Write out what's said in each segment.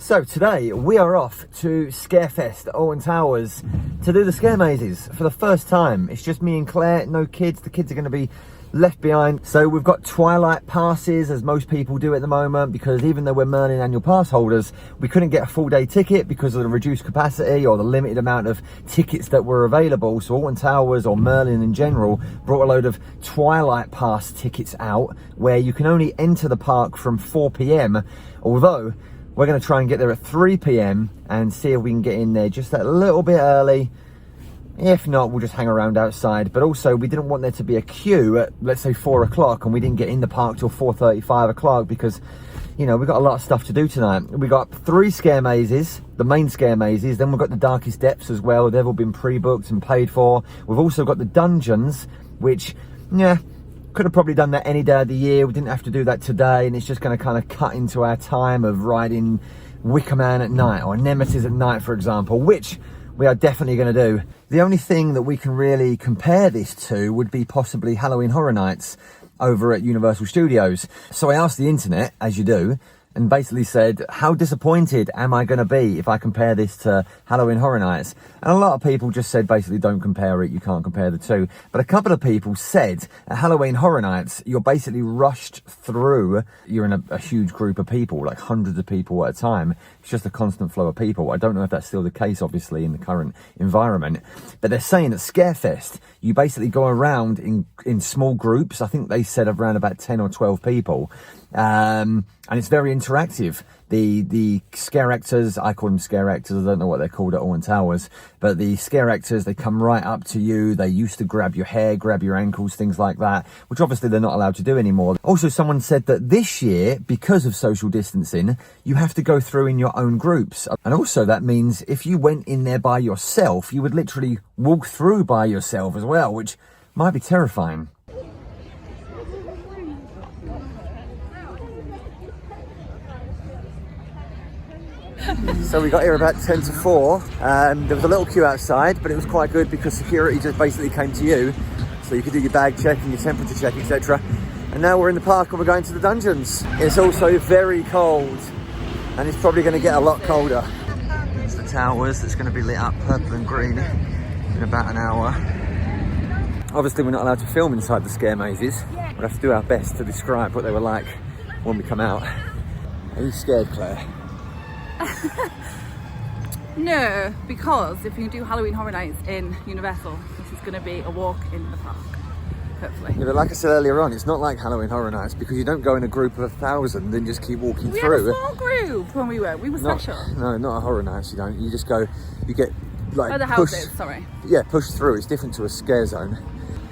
So today we are off to ScareFest at Alton Towers to do the scare mazes for the first time. It's just me and Claire, no kids. The kids are going to be left behind. So we've got twilight passes, as most people do at the moment, because even though we're Merlin annual pass holders, we couldn't get a full day ticket because of the reduced capacity or the limited amount of tickets that were available. So Alton Towers, or Merlin in general, brought a load of twilight pass tickets out where you can only enter the park from 4 p.m, although we're going to try and get there at 3 p.m. and see if we can get in there just a little bit early. If not, we'll just hang around outside. But also, we didn't want there to be a queue at, let's say, 4 o'clock, and we didn't get in the park till 4:30, 5 o'clock, because, you know, we've got a lot of stuff to do tonight. We've got 3 scare mazes, the main scare mazes. Then we've got the darkest depths as well. They've all been pre-booked and paid for. We've also got the dungeons, which, yeah, could have probably done that any day of the year. We didn't have to do that today, and it's just going to kind of cut into our time of riding Wicker Man at night, or Nemesis at night, for example, which we are definitely going to do. The only thing that we can really compare this to would be possibly Halloween Horror Nights over at Universal Studios. So I asked the internet, as you do, and basically said, how disappointed am I going to be if I compare this to Halloween Horror Nights? And a lot of people just said, basically, don't compare it, you can't compare the two. But a couple of people said, at Halloween Horror Nights, you're basically rushed through, you're in a huge group of people, like hundreds of people at a time. It's just a constant flow of people. I don't know if that's still the case, obviously, in the current environment. But they're saying at ScareFest, you basically go around in small groups. I think they said around about 10 or 12 people. And it's very interactive. The scare actors, I call them scare actors, I don't know what they're called at Alton Towers, but the scare actors, they come right up to you. They used to grab your hair, grab your ankles, things like that, which obviously they're not allowed to do anymore. Also, someone said that this year, because of social distancing, you have to go through in your own groups. And also that means if you went in there by yourself, you would literally walk through by yourself as well, which might be terrifying. So we got here about 10 to 4. There was a little queue outside, but it was quite good because security just basically came to you. So you could do your bag check and your temperature check, etc. And now we're in the park and we're going to the dungeons. It's also very cold, and it's probably going to get a lot colder. It's the towers that's going to be lit up purple and green in about an hour. Obviously we're not allowed to film inside the scare mazes. We'll have to do our best to describe what they were like when we come out. Are you scared, Claire? No, because if you do Halloween Horror Nights in Universal, this is going to be a walk in the park, hopefully. Yeah, but like I said earlier on, it's not like Halloween Horror Nights because you don't go in a group of 1,000 and just keep walking through. We had a small group when we were special. No, not a Horror Nights, you don't. You just go, you get like the houses, sorry. Yeah, pushed through. It's different to a scare zone.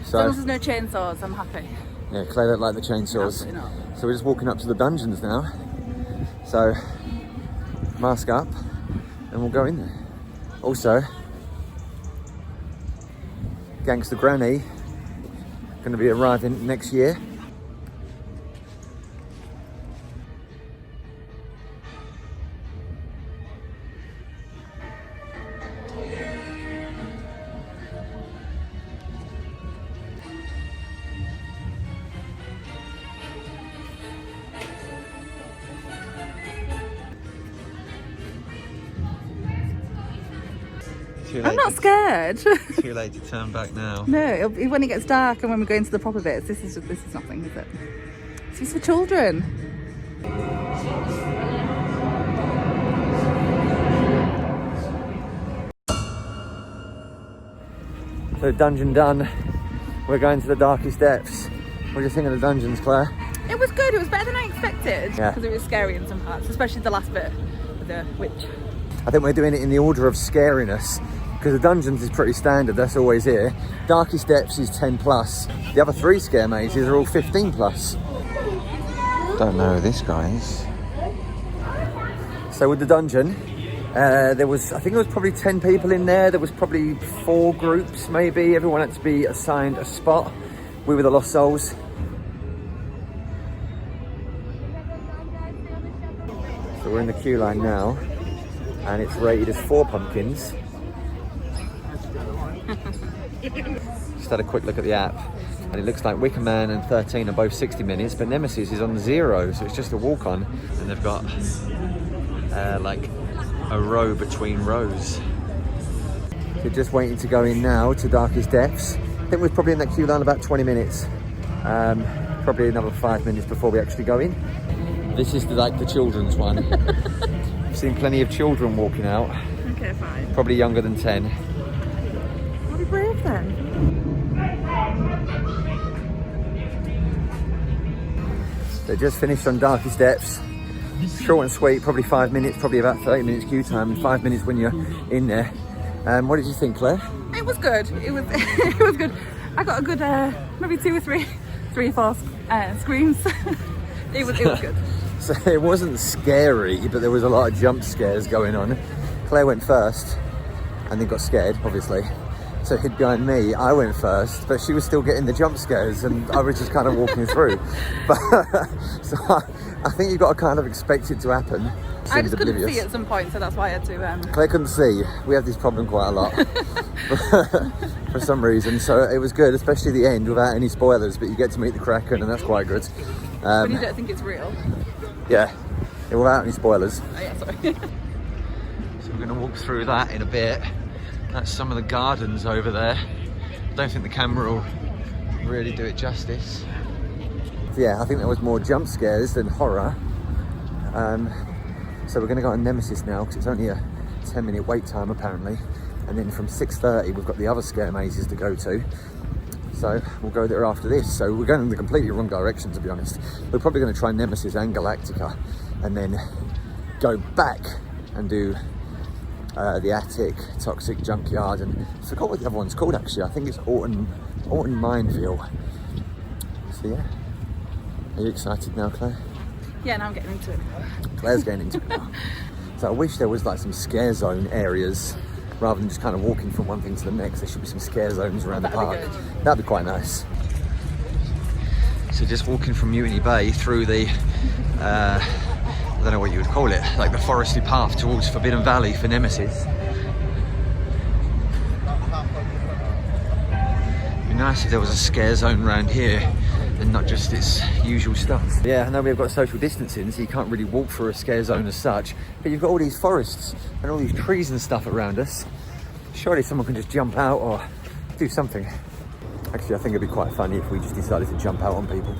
So as long as there's no chainsaws, I'm happy. Yeah, Claire don't like the chainsaws. Absolutely not. So we're just walking up to the dungeons now. So mask up and we'll go in there. Also, Gangster Granny going to be arriving next year. I'm not scared. Too late to turn back now. No, it'll be when it gets dark and when we go into the proper bits. This is nothing, is it? This is for children. So dungeon done. We're going to the darkest depths. What do you think of the dungeons, Claire? It was good. It was better than I expected. Yeah. Because it was scary in some parts, especially the last bit with the witch. I think we're doing it in the order of scariness, because the dungeons is pretty standard, that's always here. Darkest Depths is 10 plus. The other 3 scare mazes are all 15 plus. Don't know who this guy is. So with the dungeon, I think there was probably 10 people in there. There was probably 4 groups, maybe. Everyone had to be assigned a spot. We were the Lost Souls. So we're in the queue line now, and it's rated as 4 pumpkins. Just had a quick look at the app, and it looks like Wicker Man and 13 are both 60 minutes, but Nemesis is on 0, so it's just a walk on. And they've got like a row between rows. So just waiting to go in now to Darkest Depths. I think we're probably in that queue line about 20 minutes. Probably another 5 minutes before we actually go in. This is like the children's one. I've seen plenty of children walking out. Okay, fine. Probably younger than 10. I'll be brave then. They just finished on Darkest Depths. Short and sweet, probably 5 minutes, probably about 30 minutes queue time, and 5 minutes when you're in there. What did you think, Claire? It was good. It was it was good. I got a good maybe 2 or 3 or 4 screams. it was good. So it wasn't scary, but there was a lot of jump scares going on. Claire went first and then got scared, obviously. So hid behind me. I went first, but she was still getting the jump scares and I was just kind of walking through. But so I think you've got to kind of expect it to happen. I just couldn't see at some point, so that's why I had to... Claire couldn't see. We have this problem quite a lot for some reason. So it was good, especially the end without any spoilers, but you get to meet the Kraken and that's quite good. But you don't think it's real? Yeah, without any spoilers. Oh yeah, sorry. So we're going to walk through that in a bit. That's some of the gardens over there. I don't think the camera will really do it justice. Yeah, I think there was more jump scares than horror. So we're going to go on Nemesis now because it's only a 10-minute wait time apparently. And then from 6:30 we've got the other scare mazes to go to. So we'll go there after this. So we're going in the completely wrong direction, to be honest. We're probably going to try Nemesis and Galactica and then go back and do the Attic, Toxic, Junkyard, and I forgot what the other one's called actually. I think it's Alton Minefield. So yeah, are you excited now, Claire? Yeah, now I'm getting into it. Claire's getting into it now. So I wish there was like some scare zone areas rather than just kind of walking from one thing to the next. There should be some scare zones around the park. That'd be quite nice. So just walking from Mutiny Bay through the I don't know what you would call it, like the foresty path towards Forbidden Valley for Nemesis. It'd be nice if there was a scare zone around here and not just its usual stuff. Yeah, I know we've got social distancing, so you can't really walk through a scare zone as such, but you've got all these forests and all these trees and stuff around us. Surely someone can just jump out or do something. Actually, I think it'd be quite funny if we just decided to jump out on people.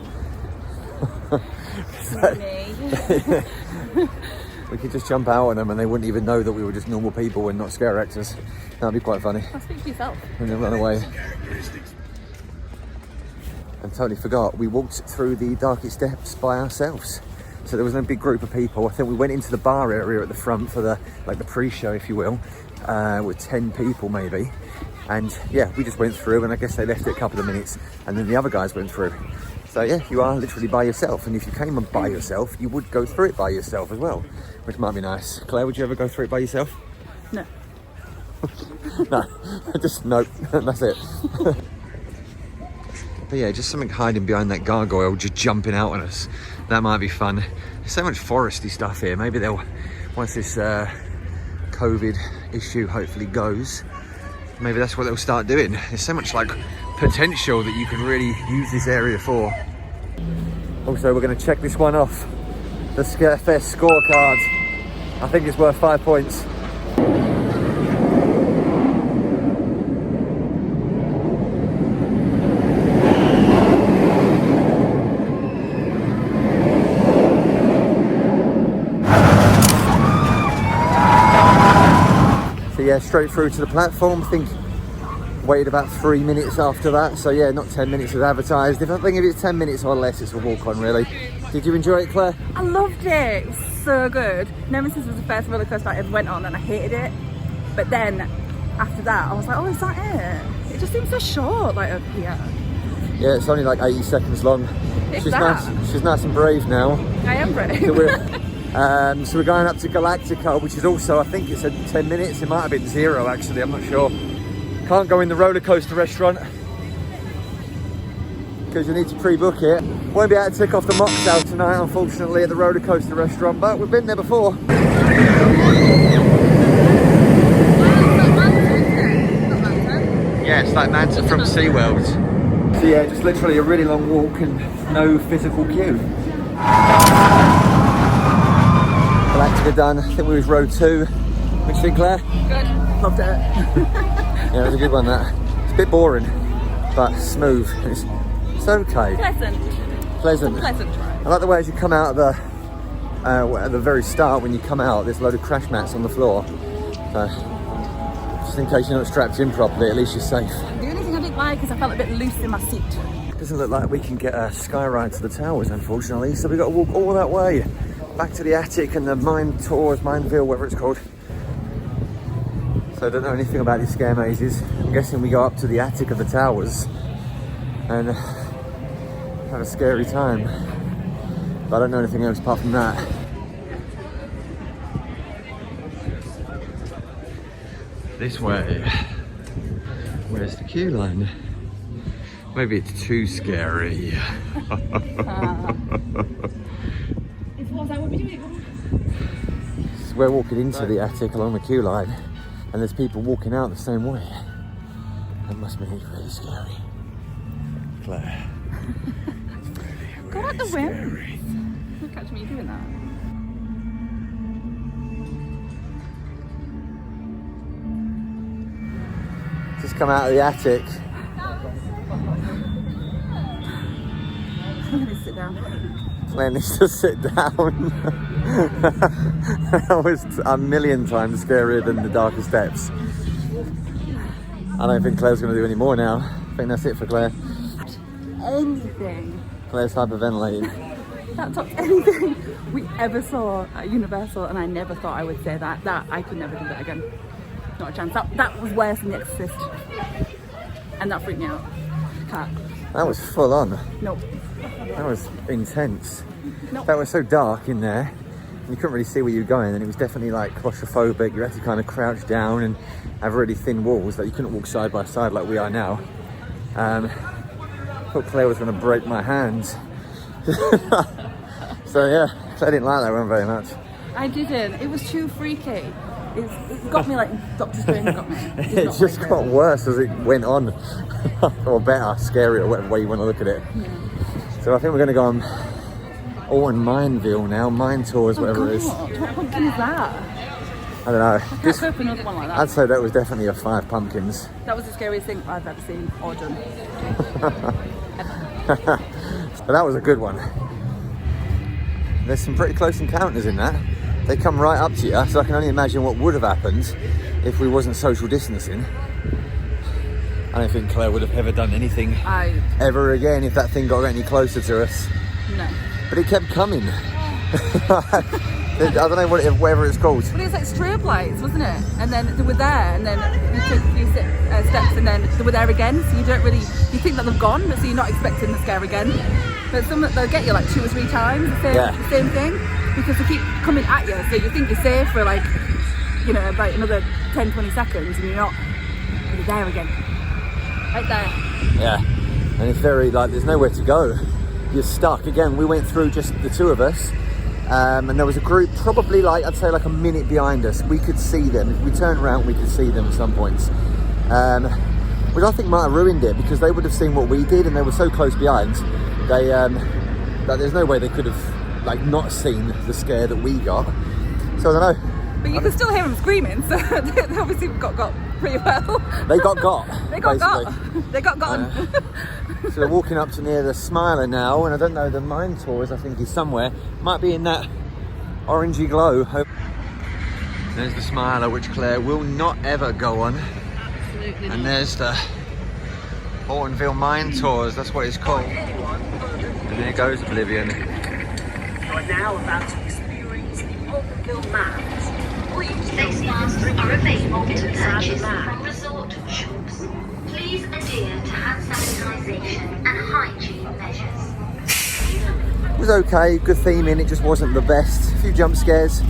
We could just jump out on them and they wouldn't even know that we were just normal people and not scare actors. That'd be quite funny. I'll speak to yourself. And then run away. And totally forgot, we walked through the Darkest Depths by ourselves. So there was no big group of people. I think we went into the bar area at the front for the pre-show, if you will, with 10 people maybe. And yeah, we just went through and I guess they left it a couple of minutes and then the other guys went through. So yeah, you are literally by yourself, and if you came by yourself, you would go through it by yourself as well, which might be nice. Claire, would you ever go through it by yourself? No. No, just nope, that's it. But yeah, just something hiding behind that gargoyle, just jumping out on us. That might be fun. There's so much foresty stuff here. Maybe they'll, once this COVID issue hopefully goes, maybe that's what they'll start doing. There's so much like potential that you can really use this area for. Also, we're going to check this one off. The ScareFest scorecard. I think it's worth 5 points. So yeah, straight through to the platform. I think waited about 3 minutes after that, so yeah, not 10 minutes as advertised. If it's 10 minutes or less, it's a walk on really. Did you enjoy it, Claire? I loved it. It was so good. Nemesis was the first roller coaster I ever went on and I hated it. But then after that, I was like, oh, is that it? It just seems so short, like up here. Yeah, it's only like 80 seconds long. She's nice and brave now. I am brave. So we're going up to Galactica, which is also, I think it's 10 minutes. It might have been 0 actually, I'm not sure. Can't go in the roller coaster restaurant because you need to pre-book it. Won't be able to tick off the mocktail tonight, unfortunately, at the roller coaster restaurant, but we've been there before. Yeah, it's like Manta from SeaWorld. So yeah, just literally a really long walk and no physical queue. acting are done. I think we was row 2. What do you think, Claire? Good. Loved it. Yeah, it was a good one, that. It's a bit boring, but smooth. It's okay. Pleasant. Pleasant ride. I like the way as you come out of the, at the very start, when you come out, there's a load of crash mats on the floor. So, just in case you're not strapped in properly, at least you're safe. The only thing I didn't like is I felt a bit loose in my seat. Doesn't look like we can get a sky ride to the towers, unfortunately, so we've got to walk all that way back to the attic and the mine tours, Mineville, whatever it's called. So I don't know anything about these scare mazes. I'm guessing we go up to the attic of the towers and have a scary time, but I don't know anything else apart from that. This way. Where's the queue line? Maybe it's too scary. We're walking into the attic along the queue line, and there's people walking out the same way. That must be really scary. Claire. Go out the wind. Look at me doing that. Just come out of the attic. I'm gonna sit down. Claire needs to sit down. That was a million times scarier than the darker steps. I don't think Claire's going to do any more now. I think that's it for Claire. Anything. Claire's hyperventilating. That topped anything we ever saw at Universal, and I never thought I would say that. I could never do that again. Not a chance. That was worse than The Exorcist. And that freaked me out. Cat. That was full on. Nope. That was intense. Nope. That was so dark in there. You couldn't really see where you were going, and it was definitely like claustrophobic. You had to kind of crouch down and have really thin walls that you couldn't walk side by side like we are now. I thought Claire was going to break my hands. So yeah, Claire didn't like that one very much. I didn't. It was too freaky. It got me like Doctor Strange got me. It just got worse as it went on. Or better, scary, or whatever way you want to look at it. Yeah. So I think we're going to go on Alton Mineville now, Mine Tours, whatever it is. What pumpkin is that? I don't know. I can't go for another one like that. I'd say that was definitely a 5 pumpkins. That was the scariest thing I've ever seen or done. But that was a good one. There's some pretty close encounters in that. They come right up to you, so I can only imagine what would have happened if we wasn't social distancing. I don't think Claire would have ever done anything ever again if that thing got any closer to us. No. But it kept coming. I don't know whatever it's called. But it was like strobe lights, wasn't it? And then they were there, and then you took a few steps, and then they were there again. So you think that they've gone, so you're not expecting the scare again. But they'll get you like 2 or 3 times, the same thing, because they keep coming at you. So you think you're safe for like, you know, about another 10, 20 seconds, and you're not. You're there again. Right there. Yeah. And it's very, like, there's nowhere to go. You're stuck. Again, we went through just the 2 of us. And there was a group probably like, I'd say like a minute behind us. We could see them. If we turned around, we could see them at some points. Which I think might have ruined it, because they would have seen what we did, and they were so close behind. They, that there's no way they could have like not seen the scare that we got. So I don't know. But you can still hear them screaming, so they obviously got pretty well. They got. They got. They got gotten. So they're walking up to near the Smiler now, and I don't know, the Mine Tours I think is somewhere. Might be in that orangey glow. There's the Smiler, which Claire will not ever go on. Absolutely not. And there's the Altonville Mine Tours, that's what it's called. And there goes Oblivion. You are now about to experience the Altonville Mines. Face masks are available to purchase from resort shops. Please adhere to hand sanitisation and hygiene measures. It was okay, good theming, it just wasn't the best. A few jump scares. I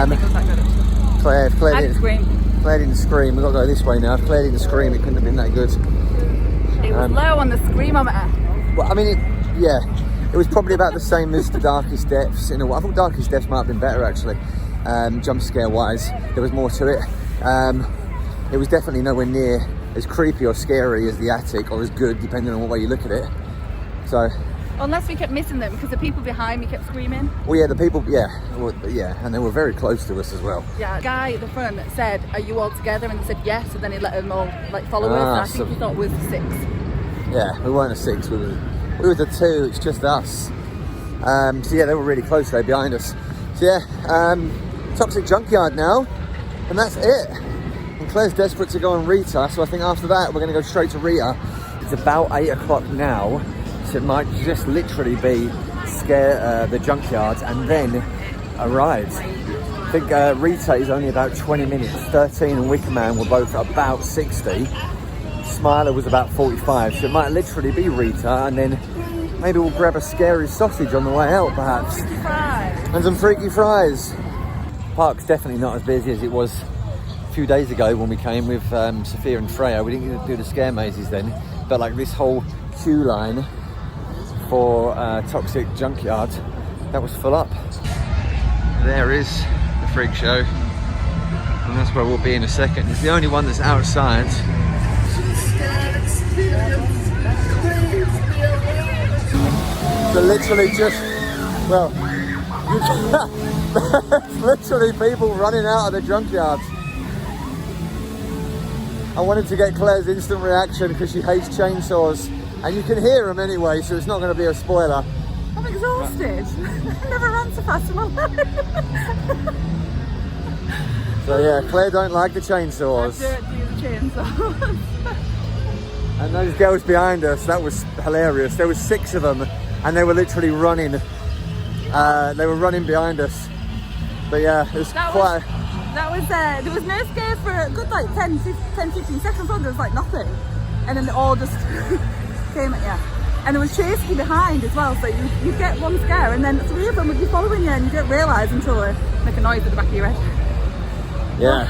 didn't think it was that good, actually. Claire didn't scream. Claire didn't scream. We've got to go this way now. If Claire didn't scream, it couldn't have been that good. It was low on the screamometer. Well, I mean, it was probably about the same as the Darkest Depths. In a way. I thought Darkest Depths might have been better, actually. Jump scare wise, there was more to it. It was definitely nowhere near as creepy or scary as the attic, or as good, depending on what way you look at it. So Unless we kept missing them because the people behind me kept screaming. Well, yeah, the people, yeah, and they were very close to us as well. Yeah, the guy at the front said, "Are you all together?" And they said yes, and then he let them all like follow us. And I think he thought we were 6. Yeah, we weren't a 6. We were the 2. It's just us. So yeah, they were really close there behind us. So yeah, Toxic Junkyard now, and that's it. And Claire's desperate to go on Rita, so I think after that we're going to go straight to Rita. It's about 8 o'clock now, so it might just literally be the Junkyard and then a ride. I think Rita is only about 20 minutes. 13 and Wicker Man were both about 60. Smiler was about 45, so it might literally be Rita, and then maybe we'll grab a scary sausage on the way out, perhaps. And some freaky fries. Park's definitely not as busy as it was a few days ago when we came with Sophia and Freya. We didn't get to do the scare mazes then, but like this whole queue line for Toxic Junkyard, that was full up. There is the Freakshow, and that's where we'll be in a second. It's the only one that's outside. So literally just, well, there's literally people running out of the Junkyard. I wanted to get Claire's instant reaction because she hates chainsaws, and you can hear them anyway, so it's not going to be a spoiler. I'm exhausted. I've never run so fast in my life. So yeah, Claire don't like the chainsaws. I don't do the chainsaws. And those girls behind us, that was hilarious. There was 6 of them, and they were literally running. They were running behind us. But yeah, it was quite... There was no scares for a good like 10, 15 seconds on. There was like nothing. And then it all just came at you. And there was chasing behind as well, so you'd get one scare and then 3 of them would be following you and you don't realise until they make a noise at the back of your head. Yeah.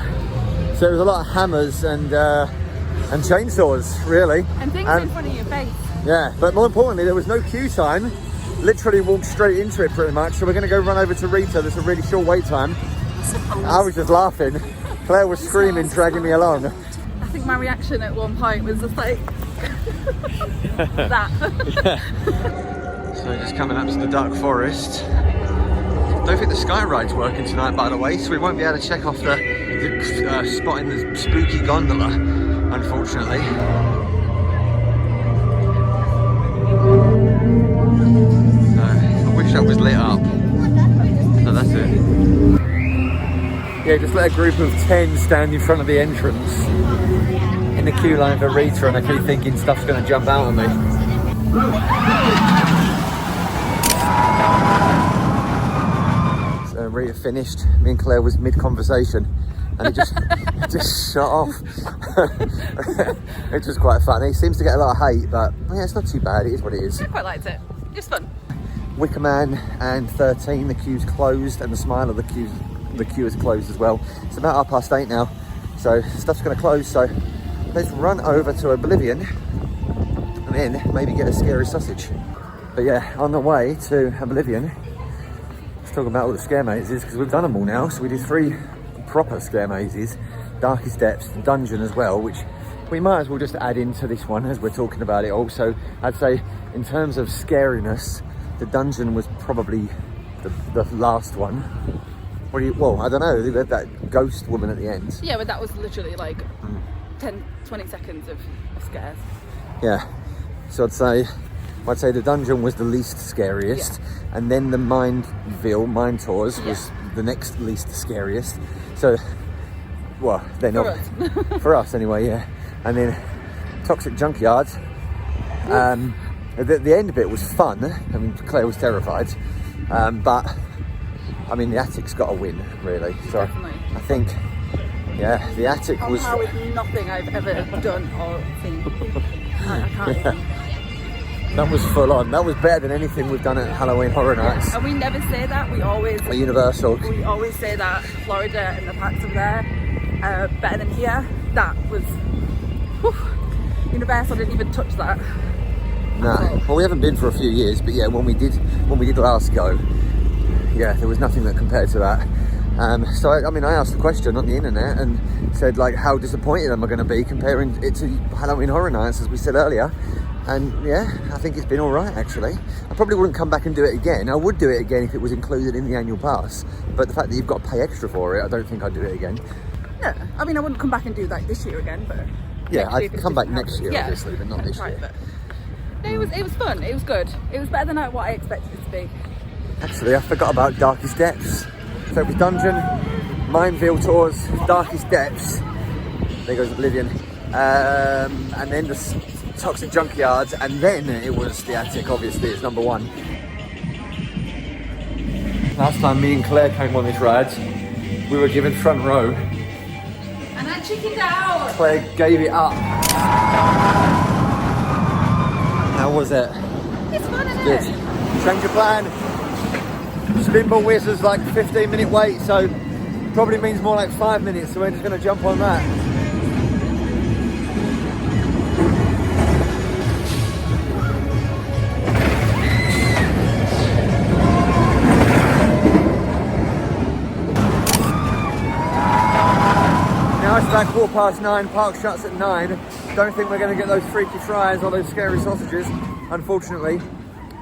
So there was a lot of hammers and chainsaws, really. And things in front of your face. Yeah, but more importantly, there was no queue time. Literally walked straight into it pretty much. So we're going to go run over to Rita. There's a really short wait time. I was just laughing. Claire was screaming, dragging me along. I think my reaction at one point was just like that. Yeah. So just coming up to the dark forest. Don't think the sky ride's working tonight, by the way, so we won't be able to check off the spot in the spooky gondola, unfortunately. I wish that was lit up. So that's it. Yeah, just let a group of 10 stand in front of the entrance in the queue line for Rita, and I keep thinking stuff's going to jump out at me. So Rita finished. Me and Claire was mid-conversation, and it just shut off. It's just quite funny. It seems to get a lot of hate, but yeah, it's not too bad. It is what it is. I quite liked it. It's fun. Wicker Man and 13, the queue's closed, and the Smiler, the queue is closed as well. It's about 8:30 now, so stuff's going to close. So let's run over to Oblivion and then maybe get a scary sausage. But yeah, on the way to Oblivion, let's talk about all the scare mazes because we've done them all now. So we did 3 proper scare mazes, Darkest Depths, Dungeon as well, which we might as well just add into this one as we're talking about it. Also, I'd say in terms of scariness, the Dungeon was probably the last one. Well, I don't know, they had that ghost woman at the end. Yeah, but that was literally like 10, 20 seconds of scares. Yeah, so I'd say the Dungeon was the least scariest, and then the Mine Tours was the next least scariest. So, well, they're not for us anyway, yeah. And then Toxic Junkyard. The end bit was fun. I mean, Claire was terrified, but I mean, the attic's got to win, really. So definitely. I think, yeah, the attic was... Somehow with nothing I've ever done or seen. I can't even. That was full on. That was better than anything we've done at Halloween Horror Nights. And we never say that. We always... At Universal. We always say that Florida and the parks over there better than here. That was... Whew, Universal didn't even touch that. Nah. Well, we haven't been for a few years, but yeah, when we did last go, yeah, there was nothing that compared to that. So I mean, I asked the question on the internet and said, like, how disappointed am I going to be comparing it to Halloween Horror Nights, as we said earlier? And yeah, I think it's been all right actually. I probably wouldn't come back and do it again. I would do it again if it was included in the annual pass, but the fact that you've got to pay extra for it, I don't think I'd do it again. Yeah, I mean, I wouldn't come back and do that this year again, but Yeah, next year I'd come back next year, Yeah. obviously, but not this Right, year. but it was fun. It was good. It was better than what I expected it to be. Actually, I forgot about Darkest Depths. So it was Dungeon, Mineville Tours, Darkest Depths. There goes Oblivion. And then the Toxic Junkyard, and then it was the Attic, obviously, it's number one. Last time me and Claire came on this ride, we were given front row. And I chickened out. Claire gave it up. How was it? It's fun, isn't Good. it? Change of plan. Spinball Wizard's like 15-minute wait, so probably means more like 5 minutes, so we're just going to jump on that. Now it's like 9:15, park shuts at 9. Don't think we're going to get those freaky fries or those scary sausages, unfortunately.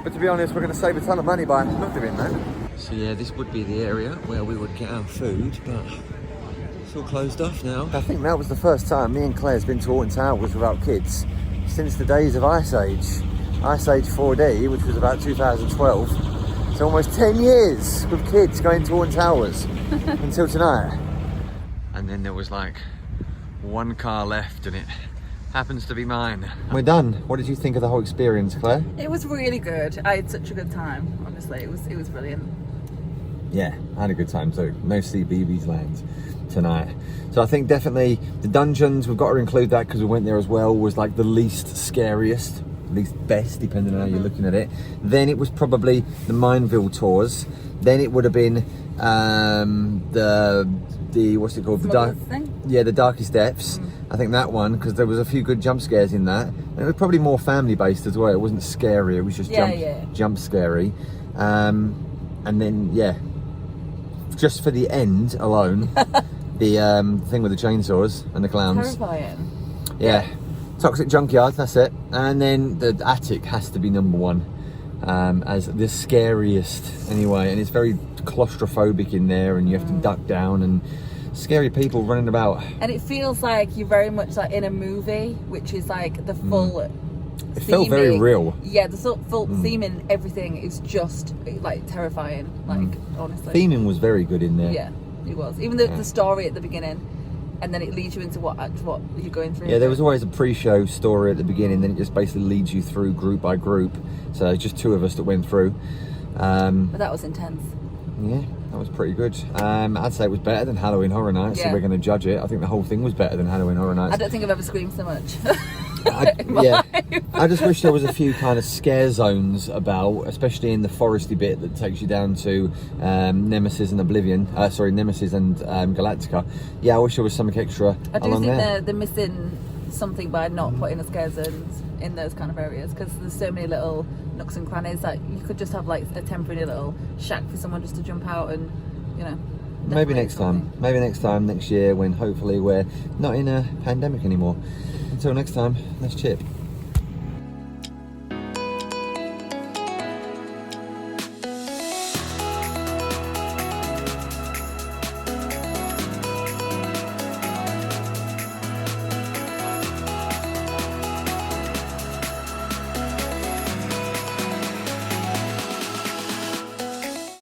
But to be honest, we're going to save a ton of money by not doing that. So yeah, this would be the area where we would get our food, but it's all closed off now. I think that was the first time me and Claire's been to Alton Towers without kids since the days of Ice Age. Ice Age 4D, which was about 2012. So almost 10 years with kids going to Alton Towers until tonight. And then there was like one car left and it happens to be mine. We're done. What did you think of the whole experience, Claire? It was really good. I had such a good time, honestly. It was brilliant. Yeah, I had a good time too. No CBeebies land tonight. So I think definitely the dungeons, we've got to include that because we went there as well, was like the least scariest, least best, depending on how you're looking at it. Then it was probably the Mineville tours. Then it would have been the what's it called? The Darkest Depths. I think that one, because there was a few good jump scares in that. And it was probably more family based as well. It wasn't scary, it was just jump scary. And then yeah, just for the end alone, the thing with the chainsaws and the clowns. Terrifying. Yeah. Toxic Junkyard, that's it. And then the Attic has to be number one as the scariest anyway. And it's very claustrophobic in there, and you have to duck down, and scary people running about. And it feels like you're very much like in a movie, which is like the full It felt very real. Yeah, the full theming, everything is just like terrifying. Like honestly, Theming was very good in there. Yeah, it was. Even the story at the beginning, and then it leads you into what you're going through. Yeah, there was always a pre-show story at the beginning, then it just basically leads you through group by group. So just two of us that went through. But that was intense. Yeah, that was pretty good. I'd say it was better than Halloween Horror Nights, so we're going to judge it. I think the whole thing was better than Halloween Horror Nights. I don't think I've ever screamed so much. I just wish there was a few kind of scare zones about, especially in the foresty bit that takes you down to Nemesis and Oblivion. Nemesis and Galactica. Yeah, I wish there was something extra I do along think there. they're missing something by not putting a scare zones in those kind of areas, because there's so many little nooks and crannies that you could just have like a temporary little shack for someone just to jump out and, you know. Maybe next time. Maybe next time, next year, when hopefully we're not in a pandemic anymore. Until next time, let's chip.